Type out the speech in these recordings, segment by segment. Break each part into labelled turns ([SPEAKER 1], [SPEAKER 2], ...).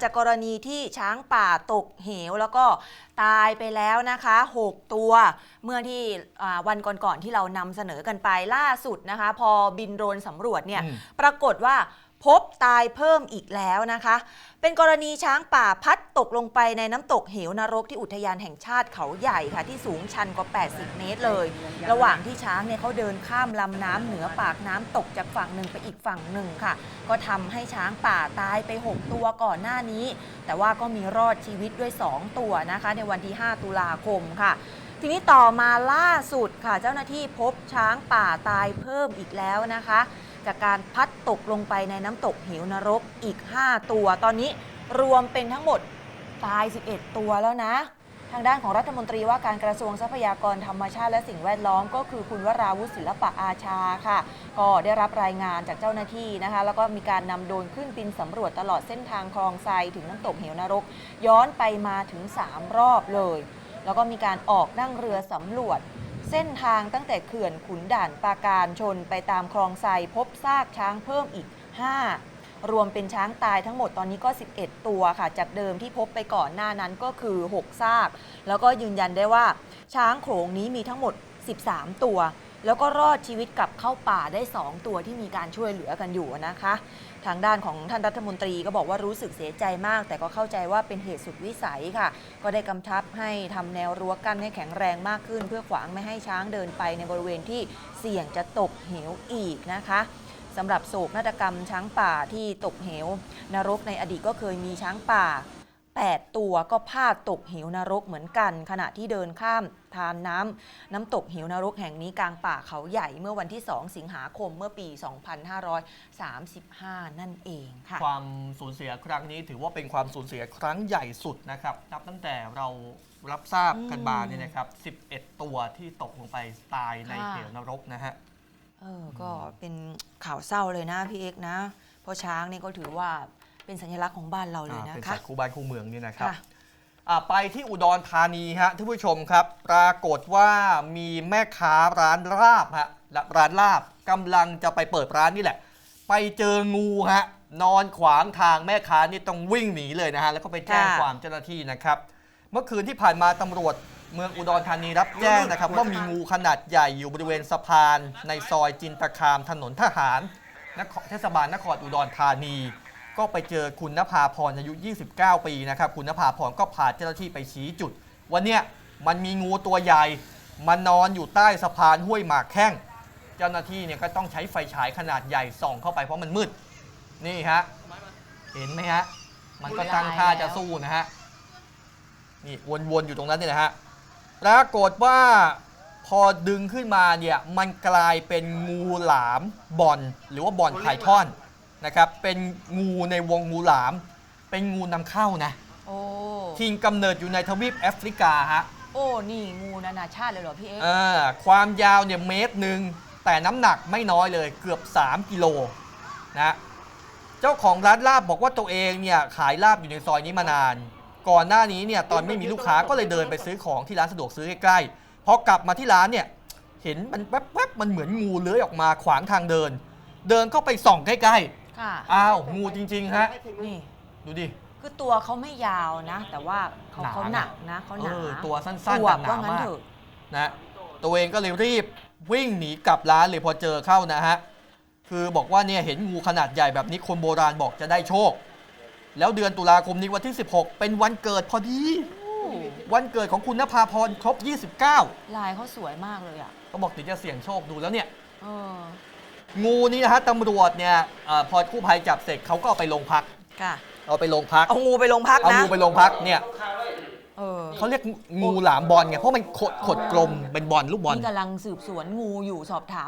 [SPEAKER 1] จากกรณีที่ช้างป่าตกเหวแล้วก็ตายไปแล้วนะคะ6ตัวเมื่อที่วันก่อนๆที่เรานำเสนอกันไปล่าสุดนะคะพอบินโดรนสำรวจเนี่ยปรากฏว่าพบตายเพิ่มอีกแล้วนะคะเป็นกรณีช้างป่าพัดตกลงไปในน้ำตกเหวนรกที่อุทยานแห่งชาติเขาใหญ่ค่ะที่สูงชันกว่า80 เมตรเลยระหว่างที่ช้างเนี่ยเขาเดินข้ามลำน้ำเหนือปากน้ำตกจากฝั่งหนึ่งไปอีกฝั่งหนึ่งค่ะก็ทำให้ช้างป่าตายไป6ตัวก่อนหน้านี้แต่ว่าก็มีรอดชีวิตด้วย2ตัวนะคะในวันที่5 ตุลาคมค่ะทีนี้ต่อมาล่าสุดค่ะเจ้าหน้าที่พบช้างป่าตายเพิ่มอีกแล้วนะคะจากการพัดตกลงไปในน้ำตกเหวนรกอีก5ตัวตอนนี้รวมเป็นทั้งหมดตาย11ตัวแล้วนะทางด้านของรัฐมนตรีว่าการกระทรวงทรัพยากรธรรมชาติและสิ่งแวดล้อมก็คือคุณวราวุฒิศิลปะอาชาค่ะก็ได้รับรายงานจากเจ้าหน้าที่นะคะแล้วก็มีการนำโดรนขึ้นบินสำรวจตลอดเส้นทางคลองไซถึงน้ำตกเหวนรกย้อนไปมาถึง3 รอบเลยแล้วก็มีการออกนั่งเรือสำรวจเส้นทางตั้งแต่เขื่อนขุนด่านปราการชนไปตามคลองไซพบซากช้างเพิ่มอีก5รวมเป็นช้างตายทั้งหมดตอนนี้ก็11ตัวค่ะจากเดิมที่พบไปก่อนหน้านั้นก็คือ6ซากแล้วก็ยืนยันได้ว่าช้างโขลงนี้มีทั้งหมด13ตัวแล้วก็รอดชีวิตกลับเข้าป่าได้2ตัวที่มีการช่วยเหลือกันอยู่นะคะทางด้านของท่านรัฐมนตรีก็บอกว่ารู้สึกเสียใจมากแต่ก็เข้าใจว่าเป็นเหตุสุดวิสัยค่ะก็ได้กำชับให้ทำแนวรั้วกั้นให้แข็งแรงมากขึ้นเพื่อขวางไม่ให้ช้างเดินไปในบริเวณที่เสี่ยงจะตกเหวอีกนะคะสำหรับโศกนาฏกรรมช้างป่าที่ตกเหวนรกในอดีตก็เคยมีช้างป่า8ตัวก็พลาดตกเหวนรกเหมือนกันขณะที่เดินข้ามทานน้ำตกเหวนรกแห่งนี้กลางป่าเขาใหญ่เมื่อวันที่2 สิงหาคมเมื่อปี 2535 นั่นเองค่ะ
[SPEAKER 2] ความสูญเสียครั้งนี้ถือว่าเป็นความสูญเสียครั้งใหญ่สุดนะครับนับตั้งแต่เรารับทราบกันมาเนี่ยนะครับ11ตัวที่ตกลงไปตายในเหวนรกนะฮะ
[SPEAKER 1] ก็เป็นข่าวเศร้าเลยนะพี่เอกนะเพราะช้างนี่ก็ถือว่าเป็นสัญลักษณ์ของบ้านเราเลยนะคะ
[SPEAKER 2] เป็นสัตว์คู่บ้านคู่เมืองนี่นะครับไปที่อุดรธานีฮะท่านผู้ชมครับปรากฏว่ามีแม่ค้าร้านลาบฮะร้านลาบกำลังจะไปเปิดร้านนี่แหละไปเจองูฮะนอนขวางทางแม่ค้านี่ต้องวิ่งหนีเลยนะฮะแล้วก็ไปแจ้งความเจ้าหน้าที่นะครับเมื่อคืนที่ผ่านมาตำรวจเมืองอุดรธานีรับแจ้งนะครับว่ามีงูขนาดใหญ่อยู่บริเวณสะพานในซอยจินตคามถนนทหารเทศบาลนครอุดรธานีก็ไปเจอคุณณภาพรอายุ29 ปีนะครับคุณณภาพรก็พาเจ้าหน้าที่ไปชี้จุดวันนี้มันมีงูตัวใหญ่มานอนอยู่ใต้สะพานห้วยหมากแข้งเจ้าหน้าที่เนี่ยก็ต้องใช้ไฟฉายขนาดใหญ่ส่องเข้าไปเพราะมันมืดนี่ฮะเห็นไหมฮะมันก็ตั้งท่าจะสู้นะฮะนี่วนๆอยู่ตรงนั้นนี่นะฮะปรากฏว่าพอดึงขึ้นมาเนี่ยมันกลายเป็นงูหลามบอลหรือว่าบอลไพทอนนะครับเป็นงูในวงงูหลามเป็นงูนำเข้านะถิ่นกำเนิดอยู่ในทวีปแอฟริกาฮะ
[SPEAKER 1] นี่งูนานาชาติเลยเหรอพี่เอ๊
[SPEAKER 2] ความยาวเนี่ย1 เมตรแต่น้ำหนักไม่น้อยเลยเกือบ3 กิโลนะเจ้าของร้านลาบบอกว่าตัวเองเนี่ยขายลาบอยู่ในซอยนี้มานานก่อนหน้านี้เนี่ยตอนไม่มีลูกค้าก็เลยเดินไปซื้อของที่ร้านสะดวกซื้อใกล้ๆพอกลับมาที่ร้านเนี่ยเห็นมันแวบๆมันเหมือนงูเลื้อยออกมาขวางทางเดินเข้าไปส่องใกล้ๆอ้าวงูจริงๆฮะ
[SPEAKER 1] นี่
[SPEAKER 2] ดูดิ
[SPEAKER 1] คือตัวเขาไม่ยาวนะแต่ว่าเขาหนักนะเขาหนา
[SPEAKER 2] ตัวสั้นๆแต่หนามากนะตัวเองก็เลยรีบวิ่งหนีกลับร้านเลยพอเจอเข้านะฮะคือบอกว่าเนี่ยเห็นงูขนาดใหญ่แบบนี้คนโบราณบอกจะได้โชคแล้วเดือนตุลาคมนี้วันที่16เป็นวันเกิดพอดีวันเกิดของคุณณภาพรครบ29
[SPEAKER 1] ลายเขาสวยมากเลยอ่ะ
[SPEAKER 2] เขาบอกถึงจะเสี่ยงโชคดูแล้วเนี่ยงูนี้นะฮะตำรวจเนี่ยพอกู้ภัยจับเสร็จเขาก็เอาไปโรงพักเอาไปโรงพัก
[SPEAKER 1] เอางูไปโรงพักนะ
[SPEAKER 2] เอางูไปโรงพักเนี่ยเขาเรียกงูหลามบอลไงเพราะมันขดกลมเป็นบอลลูกบอล
[SPEAKER 1] นี่กำลังสืบสวนงูอยู่สอบถาม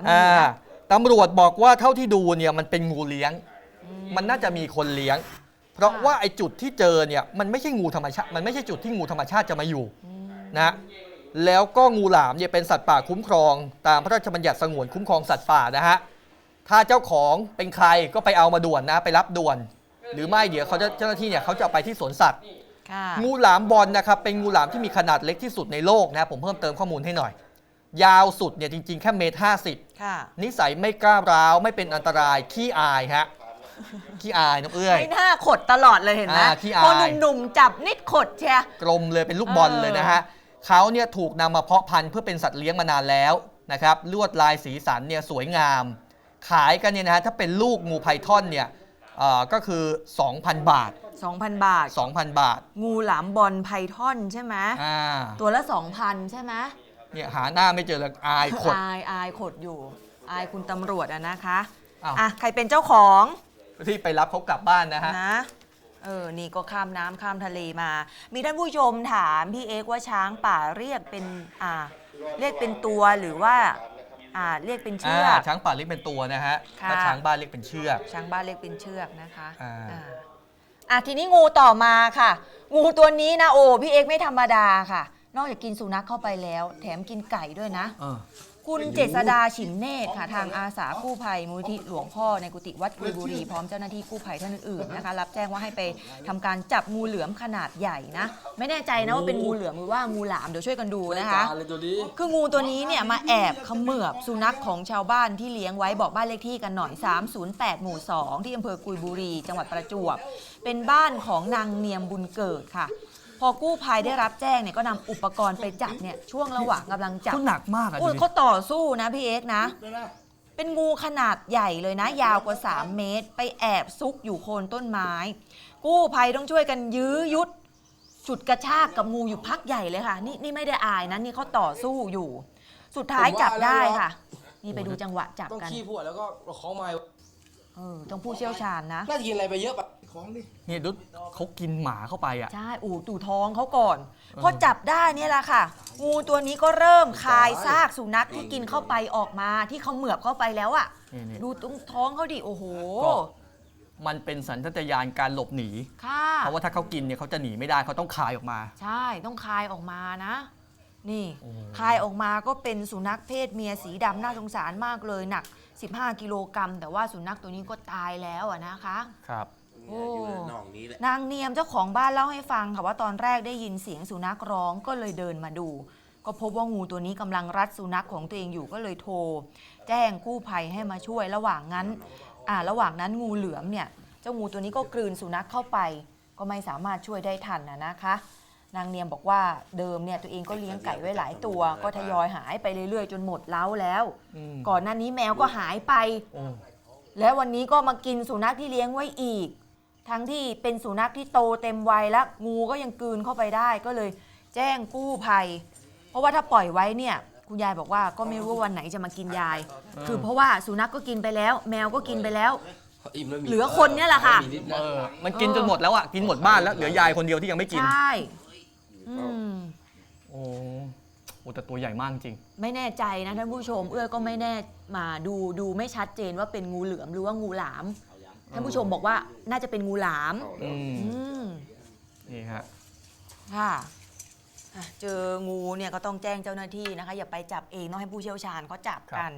[SPEAKER 2] ตำรวจบอกว่าเท่าที่ดูเนี่ยมันเป็นงูเลี้ยงมันน่าจะมีคนเลี้ยงเพราะว่าไอ้จุดที่เจอเนี่ยมันไม่ใช่งูธรรมชาติมันไม่ใช่จุดที่งูธรรมชาติจะมาอยู่นะแล้วก็งูหลามเนี่ยเป็นสัตว์ป่าคุ้มครองตามพระราชบัญญัติสงวนคุ้มครองสัตว์ป่านะฮะถ้าเจ้าของเป็นใครก็ไปเอามาด่วนนะไปรับด่วนหรือไม่เดี๋ยวเจ้าหน้าที่เนี่ยเขาจะไปที่สวนสัตว์งูหลามบอลนะครับเป็นงูหลามที่มีขนาดเล็กที่สุดในโลกนะผมเพิ่มเติมข้อมูลให้หน่อยยาวสุดเนี่ยจริงๆแค่1.50 เมตรนิสัยไม่ก้าวร้าวไม่เป็นอันตรายขี้อายฮะ ขี้อายน้ำเอื้อย
[SPEAKER 1] ไม่น่าขดตลอดเลยเห็นไหม
[SPEAKER 2] ขี้อาย
[SPEAKER 1] พอหนุ่มๆจับนิดขดเชีย
[SPEAKER 2] กลมเลยเป็นลูกบอลเลยนะฮะเขาเนี่ยถูกนำมาเพาะพันธุ์เพื่อเป็นสัตว์เลี้ยงมานานแล้วนะครับลวดลายสีสันเนี่ยสวยงาม ขายกันเนี่ยนะฮะถ้าเป็นลูกงูไพทอนเนี่ยก็คือ 2,000 บาท
[SPEAKER 1] 2,000 บาท
[SPEAKER 2] 2,000 บาท
[SPEAKER 1] งูหลามบอลไพทอนใช่ไหมตัวละ 2,000 ใช่ไหม
[SPEAKER 2] เนี่ยหาหน้าไม่เจอเลยอายขด
[SPEAKER 1] อายขดอยู่ อายคุณตำรวจนะคะ
[SPEAKER 2] อ้าว
[SPEAKER 1] อ่ะใครเป็นเจ้าของ
[SPEAKER 2] ที่ไปรับเขากลับบ้านนะฮะ
[SPEAKER 1] นะนี่ก็ข้ามน้ำข้ามทะเลมา มีท่านผู้ชมถามพี่เอกว่าช้างป่าเรียกเป็นตัวหรือว่าเรียกเป็นเชือก
[SPEAKER 2] ช้างป่าเรียกเป็นตัวนะฮะ
[SPEAKER 1] ค่ะ
[SPEAKER 2] ถ้าช้างบ้านเรียกเป็นเชือก
[SPEAKER 1] ช้างบ้านเรียกเป็นเชือกนะคะ
[SPEAKER 2] อ่า
[SPEAKER 1] ทีนี้งูต่อมาค่ะ งูตัวนี้นะพี่เอกไม่ธรรมดาค่ะ นอกจากกินสุนัขเข้าไปแล้ว แถมกินไก่ด้วยนะ คุณเจษดาฉิมเนตรค่ะทางอาสากู้ภัยมูลที่หลวงพ่อในกุฏิวัดกุยบุรีพร้อมเจ้าหน้าที่กู้ภัยท่านอื่นๆนะคะรับแจ้งว่าให้ไปทำการจับงูเหลือมขนาดใหญ่นะไม่แน่ใจนะว่าเป็นงูเหลือมหรือว่างูหลามเดี๋ยวช่วยกันดูนะคะคืองูตัวนี้เนี่ยมาแอบเขมือบสุนัขของชาวบ้านที่เลี้ยงไว้บอกบ้านเลขที่กันหน่อย308หมู่2ที่อำเภอกุยบุรีจังหวัดประจวบเป็นบ้านของนางเนียมบุญเกิดค่ะพอกู้ภัยได้รับแจ้งเนี่ยก็นำอุปกรณ์ไปจับเนี่ยช่วงระหว่างกำลังจับ
[SPEAKER 2] เขาหนักมากอ่ะ
[SPEAKER 1] เขาต่อสู้นะพี่เอ็กซ์นะ เป็นงูขนาดใหญ่เลยนะ ยาวกว่า3 เมตร ไปแอบซุกอยู่โคนต้นไม้ กู้ภัยต้องช่วยกันยื้อยุดฉุดกระชากกับงูอยู่พักใหญ่เลยค่ะ นี่ไม่ได้อายนะนี่เขาต่อสู้อยู่ สุดท้ายจับได้ค่ะ นี่ไปดูจังหวะจับ
[SPEAKER 3] ต้อง
[SPEAKER 1] กัน
[SPEAKER 3] ขี้พวดแล้วก็ประคองไม้
[SPEAKER 1] ต้องผู้เชี่ยวชาญนะ
[SPEAKER 3] น่าจะกินอะไรไปเยอะปะ
[SPEAKER 2] เนี่ยดูเขากินหมาเข้าไปอ่ะ
[SPEAKER 1] ใช่ตู่ท้องเขาก่อนพอจับได้เนี่ยแหละค่ะ งูตัวนี้ก็เริ่มคายซากสุนัขที่กินเข้าไปออกมาที่เขาเหมือบเข้าไปแล้วอ่ะ
[SPEAKER 2] นี่
[SPEAKER 1] ดูตรงท้องเขาดิโอ้โห
[SPEAKER 2] ก็มันเป็นสัญชาตญาณการหลบหนี
[SPEAKER 1] ค่ะ
[SPEAKER 2] เพราะว่าถ้าเขากินเนี่ยเขาจะหนีไม่ได้เขาต้องคายออกมา
[SPEAKER 1] ใช่ต้องคายออกมานะ นี่
[SPEAKER 2] โอ้
[SPEAKER 1] คายออกมาก็เป็นสุนัขเพศเมียสีดำน่าสงสารมากเลยหนัก15 กิโลกรัมแต่ว่าสุนัขตัวนี้ก็ตายแล้วอะนะคะ
[SPEAKER 2] ครับ
[SPEAKER 1] โอ้
[SPEAKER 3] อยู่ในน่องนี้แหละ
[SPEAKER 1] นางเนียมเจ้าของบ้านเล่าให้ฟังค่ะว่าตอนแรกได้ยินเสียงสุนัขร้องก็เลยเดินมาดู ก็พบว่างูตัวนี้กำลังรัดสุนัขของตัวเองอยู่ก็เลยโทร แจ้งกู้ภัยให้มาช่วยระหว่างนั้นงูเหลือมเนี่ยเจ้างูตัวนี้ก็กลืนสุนัขเข้าไป ก็ไม่สามารถช่วยได้ทันนะคะ นางเนียมบอกว่าเดิมเนี่ยตัวเองก็เลี้ยงไก่ไว้หลายตัว ก็ทยอยหายไปเรื่อยๆ จนหมดเล้าแล้ว ก่อนหน้านี้แมวก็หายไป แล้ววันนี้ก็มากินสุนัขที่เลี้ยงไว้อีก ทั้งที่เป็นสุนัขที่โตเต็มวัยแล้วงูก็ยังกลืนเข้าไปได้ก็เลยแจ้งกู้ภัย เพราะว่าถ้าปล่อยไว้เนี่ยคุณยายบอกว่าก็ไม่รู้ว่าวันไหนจะมากินยาย คือเพราะว่าสุนัขก็กินไปแล้ว แมวก็กินไปแล้ว
[SPEAKER 3] อิ่มแล้วมี
[SPEAKER 1] เหลือคนเนี่ยแหละค่ะ
[SPEAKER 3] มีนิดนะ
[SPEAKER 2] มันกินจนหมดแล้วอ่ะกินหมดบ้านแล้วเหลือยายคนเดียวที่ยังไม่กิน
[SPEAKER 1] ใช่
[SPEAKER 2] โอ้แต่ตัวใหญ่มากจริง
[SPEAKER 1] ไม่แน่ใจนะท่านผู้ชมเอื้อก็ไม่แน่มาดูไม่ชัดเจนว่าเป็นงูเหลือมหรือว่างูหลามท่านผู้ชมบอกว่าน่าจะเป็นงูหลาม
[SPEAKER 2] นี่ฮะ
[SPEAKER 1] ค่ะเจองูเนี่ยก็ต้องแจ้งเจ้าหน้าที่นะคะอย่าไปจับเองต้องให้ผู้เชี่ยวชาญเขาจับกัน